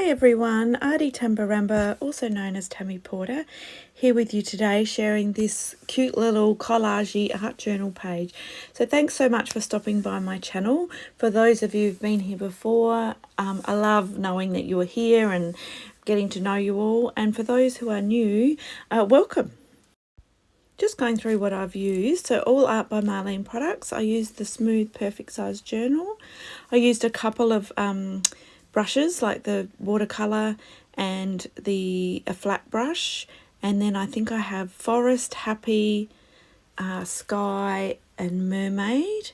Hi everyone, Arty Tambarambaa, also known as Tammy Porter, here with you today sharing this cute little collagey art journal page. So thanks so much for stopping by my channel. For those of you who've been here before, I love knowing that you are here and getting to know you all. And for those who are new, welcome. Just going through what I've used. So all Art by Marlene products. I used the Smooth Perfect Size Journal. I used a couple of brushes like the Watercolor and a flat brush, and then I think I have Forest, Happy, Sky and Mermaid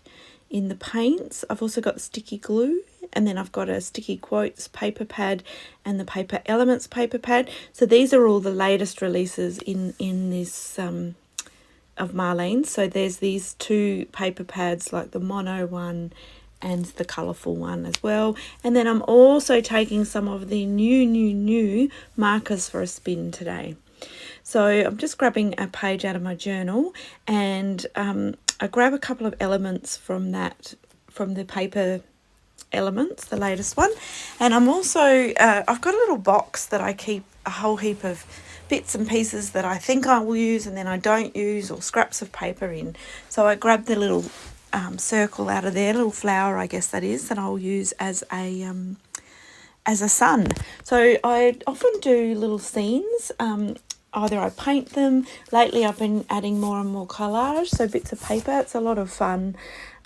in the paints. I've also got the sticky glue, and then I've got a sticky quotes paper pad and the paper elements paper pad. So these are all the latest releases in this of Marlene. So there's these two paper pads, like the mono one and the colourful one as well. And then I'm also taking some of the new markers for a spin today. So I'm just grabbing a page out of my journal, and I grab a couple of elements from the paper elements, the latest one. And I'm also I've got a little box that I keep a whole heap of bits and pieces that I think I will use and then I don't use, or scraps of paper in. So I grabbed the little circle out of there, little flower I guess that is, that I'll use as a sun. So I often do little scenes. Either I paint them. Lately I've been adding more and more collage, so bits of paper. It's a lot of fun.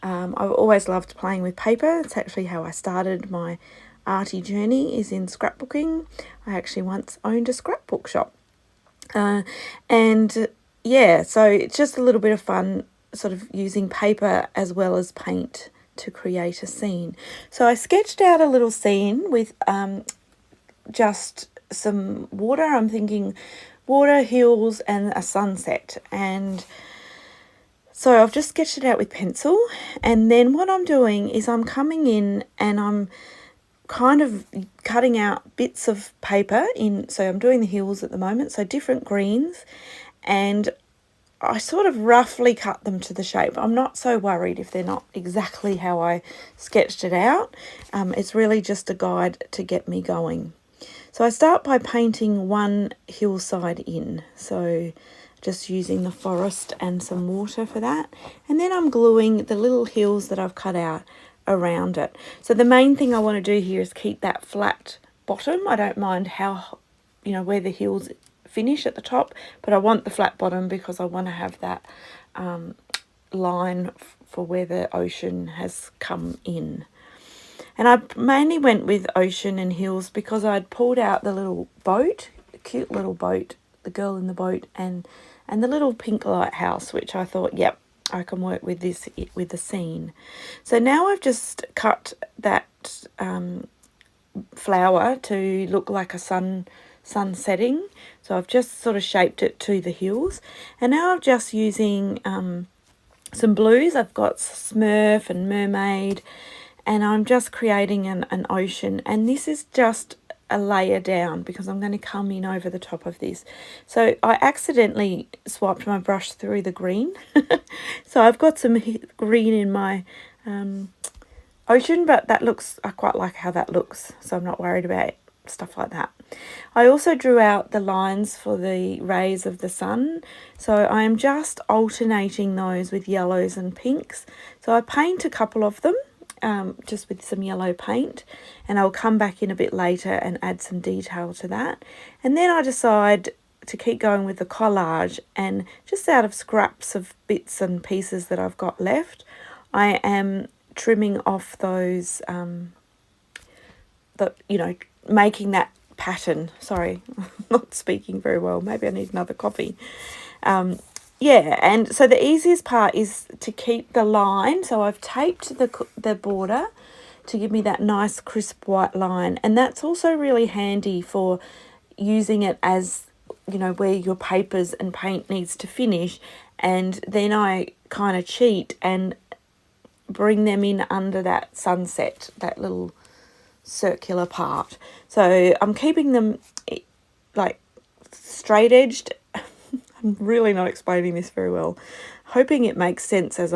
I've always loved playing with paper. It's actually how I started my arty journey, is in scrapbooking. I actually once owned a scrapbook shop. And yeah, so it's just a little bit of fun, sort of using paper as well as paint to create a scene. So I sketched out a little scene with just some water. I'm thinking water, hills and a sunset. And so I've just sketched it out with pencil. And then what I'm doing is I'm coming in and I'm kind of cutting out bits of paper in. So I'm doing the hills at the moment, so different greens, and I sort of roughly cut them to the shape. I'm not so worried if they're not exactly how I sketched it out. It's really just a guide to get me going. So I start by painting one hillside in, so just using the forest and some water for that, and then I'm gluing the little hills that I've cut out around it. So the main thing I want to do here is keep that flat bottom. I don't mind how, where the hills finish at the top, but I want the flat bottom because I want to have that line for where the ocean has come in. And I mainly went with ocean and hills because I'd pulled out the little boat, the cute little boat, the girl in the boat, and the little pink lighthouse, which I thought, yep, I can work with this with the scene. So now I've just cut that flower to look like a sun setting. So I've just sort of shaped it to the hills, and now I'm just using some blues. I've got Smurf and Mermaid, and I'm just creating an ocean, and this is just a layer down because I'm going to come in over the top of this. So I accidentally swiped my brush through the green. So I've got some green in my ocean, but I quite like how that looks, so I'm not worried about stuff like that. I also drew out the lines for the rays of the sun, so I am just alternating those with yellows and pinks. So I paint a couple of them just with some yellow paint, and I'll come back in a bit later and add some detail to that. And then I decide to keep going with the collage, and just out of scraps of bits and pieces that I've got left, I am trimming off those making that pattern. Sorry, I'm not speaking very well, maybe I need another coffee. Yeah, and so the easiest part is to keep the line. So I've taped the border to give me that nice crisp white line, and that's also really handy for using it as, where your papers and paint needs to finish, and then I kind of cheat and bring them in under that sunset, that little circular part. So I'm keeping them like straight edged. I'm really not explaining this very well. Hoping it makes sense as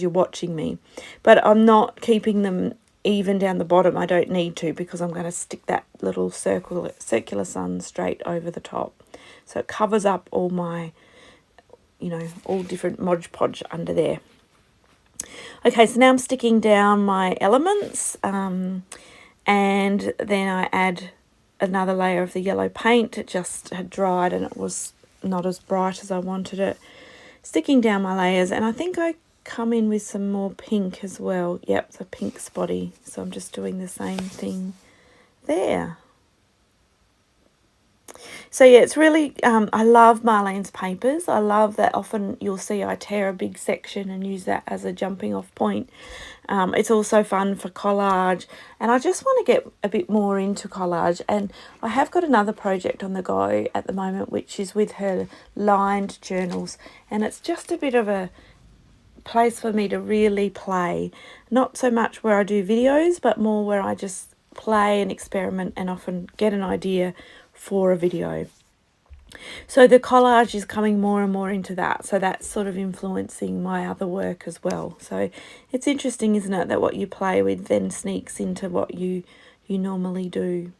you're watching me. But I'm not keeping them even down the bottom. I don't need to, because I'm going to stick that little circular sun straight over the top. So it covers up all my, you know, all different Mod Podge under there. Okay, so now I'm sticking down my elements, and then I add another layer of the yellow paint. It just had dried and it was not as bright as I wanted it. Sticking down my layers, and I think I come in with some more pink as well. Yep, the pink spotty. So I'm just doing the same thing there. So yeah, it's really, I love Marlene's papers. I love that often you'll see I tear a big section and use that as a jumping off point. It's also fun for collage, and I just want to get a bit more into collage, and I have got another project on the go at the moment, which is with her lined journals, and it's just a bit of a place for me to really play. Not so much where I do videos, but more where I just play and experiment and often get an idea for a video. So the collage is coming more and more into that. So that's sort of influencing my other work as well. So it's interesting, isn't it, that what you play with then sneaks into what you normally do.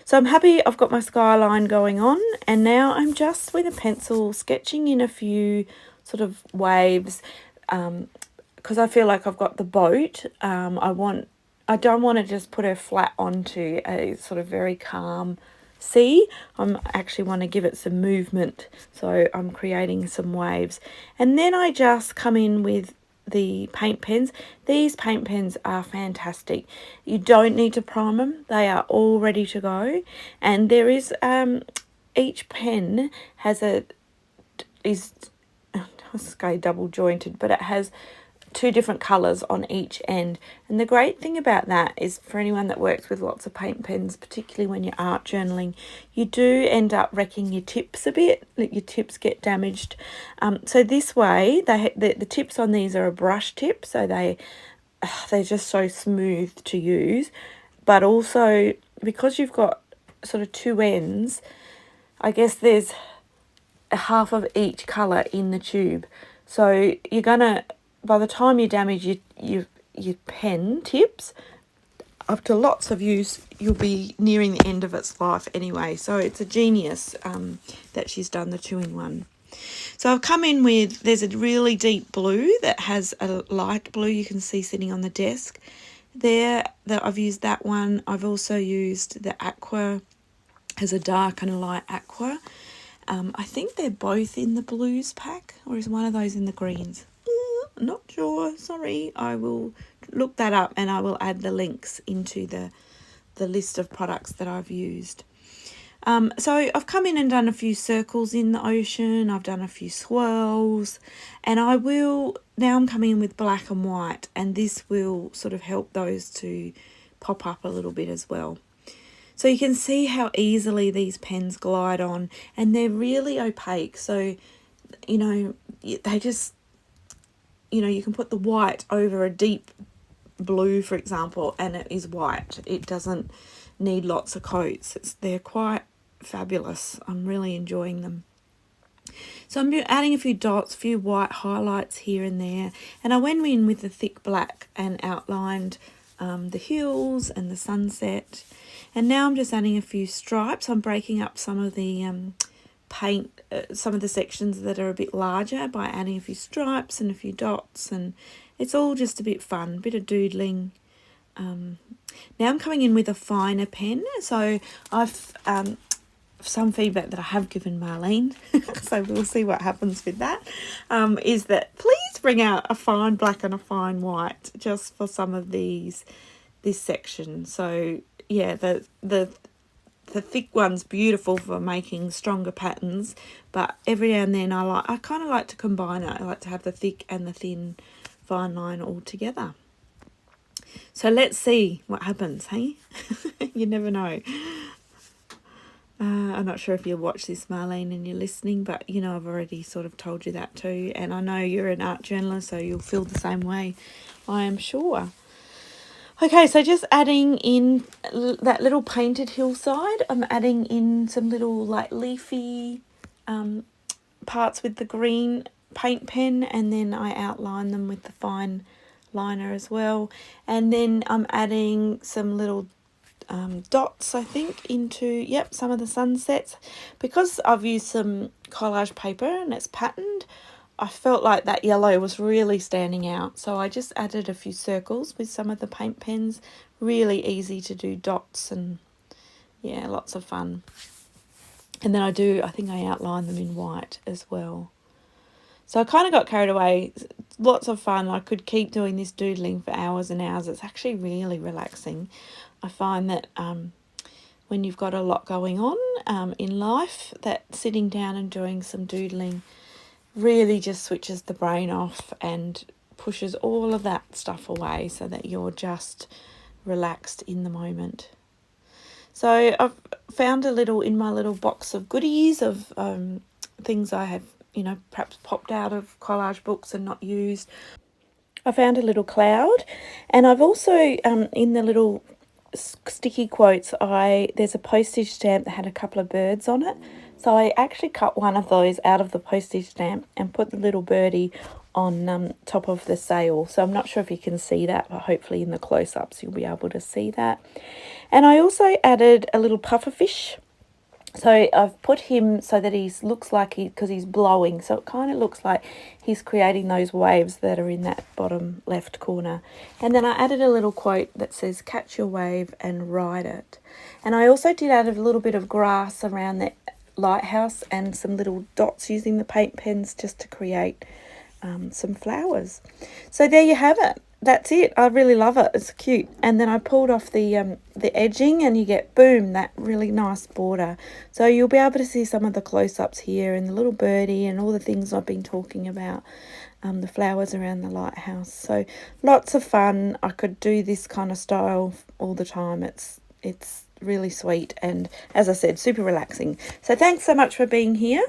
So I'm happy I've got my skyline going on, and now I'm just with a pencil sketching in a few sort of waves, because I feel like I've got the boat. I don't want to just put her flat onto a sort of very calm sea. I actually want to give it some movement, so I'm creating some waves. And then I just come in with the paint pens. These paint pens are fantastic. You don't need to prime them. They are all ready to go. And there is each pen has is double jointed, but it has two different colours on each end. And the great thing about that is, for anyone that works with lots of paint pens, particularly when you're art journaling, you do end up wrecking your tips a bit. Your tips get damaged. So this way, the tips on these are a brush tip, so they're just so smooth to use. But also, because you've got sort of two ends, I guess there's a half of each colour in the tube. So you're gonna, by the time you damage your pen tips, after lots of use, you'll be nearing the end of its life anyway. So it's a genius that she's done the 2-in-1. So I've come in with, there's a really deep blue that has a light blue you can see sitting on the desk there. That I've used that one. I've also used the aqua, has a dark and a light aqua. I think they're both in the blues pack, or is one of those in the greens? Not sure, sorry. I will look that up and I will add the links into the list of products that I've used. So I've come in and done a few circles in the ocean. I've done a few swirls, and now I'm coming in with black and white, and this will sort of help those to pop up a little bit as well. So you can see how easily these pens glide on, and they're really opaque. So, you know, they just, you know, you can put the white over a deep blue, for example, and it is white. It doesn't need lots of coats. They're quite fabulous. I'm really enjoying them. So I'm adding a few dots, a few white highlights here and there. And I went in with the thick black and outlined the hills and the sunset. And now I'm just adding a few stripes. I'm breaking up some of the paint, some of the sections that are a bit larger by adding a few stripes and a few dots, and it's all just a bit fun, a bit of doodling. Now I'm coming in with a finer pen, so I've some feedback that I have given Marlene, so we'll see what happens with that, is that please bring out a fine black and a fine white just for some of this section. So yeah, the thick one's beautiful for making stronger patterns, but every now and then I kind of like to combine it. I like to have the thick and the thin fine line all together. So let's see what happens, hey? You never know. I'm not sure if you'll watch this, Marlene, and you're listening, but you know I've already sort of told you that too, and I know you're an art journaler, so you'll feel the same way, I am sure. Okay, so just adding in that little painted hillside. I'm adding in some little like leafy parts with the green paint pen, and then I outline them with the fine liner as well. And then I'm adding some little dots, I think, into, yep, some of the sunsets. Because I've used some collage paper and it's patterned, I felt like that yellow was really standing out. So I just added a few circles with some of the paint pens. Really easy to do dots, and yeah, lots of fun. And then I think I outline them in white as well. So I kind of got carried away. Lots of fun. I could keep doing this doodling for hours and hours. It's actually really relaxing. I find that when you've got a lot going on in life, that sitting down and doing some doodling really just switches the brain off and pushes all of that stuff away so that you're just relaxed in the moment. So I've found a little in my little box of goodies of things I have, you know, perhaps popped out of collage books and not used. I found a little cloud, and I've also in the little sticky quotes, there's a postage stamp that had a couple of birds on it. So I actually cut one of those out of the postage stamp and put the little birdie on top of the sail. So I'm not sure if you can see that, but hopefully in the close-ups you'll be able to see that. And I also added a little pufferfish. So I've put him so that he looks like because he's blowing. So it kind of looks like he's creating those waves that are in that bottom left corner. And then I added a little quote that says, "Catch your wave and ride it." And I also did add a little bit of grass around the lighthouse and some little dots using the paint pens just to create some flowers. So there you have it. That's it. I really love it. It's cute. And then I pulled off the edging, and you get, boom, that really nice border. So you'll be able to see some of the close-ups here and the little birdie and all the things I've been talking about, the flowers around the lighthouse. So lots of fun. I could do this kind of style all the time. It's really sweet, and as I said, super relaxing. So thanks so much for being here.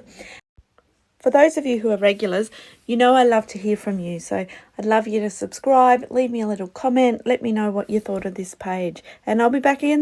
For those of you who are regulars, you know I love to hear from you. So I'd love you to subscribe, leave me a little comment, let me know what you thought of this page. And I'll be back again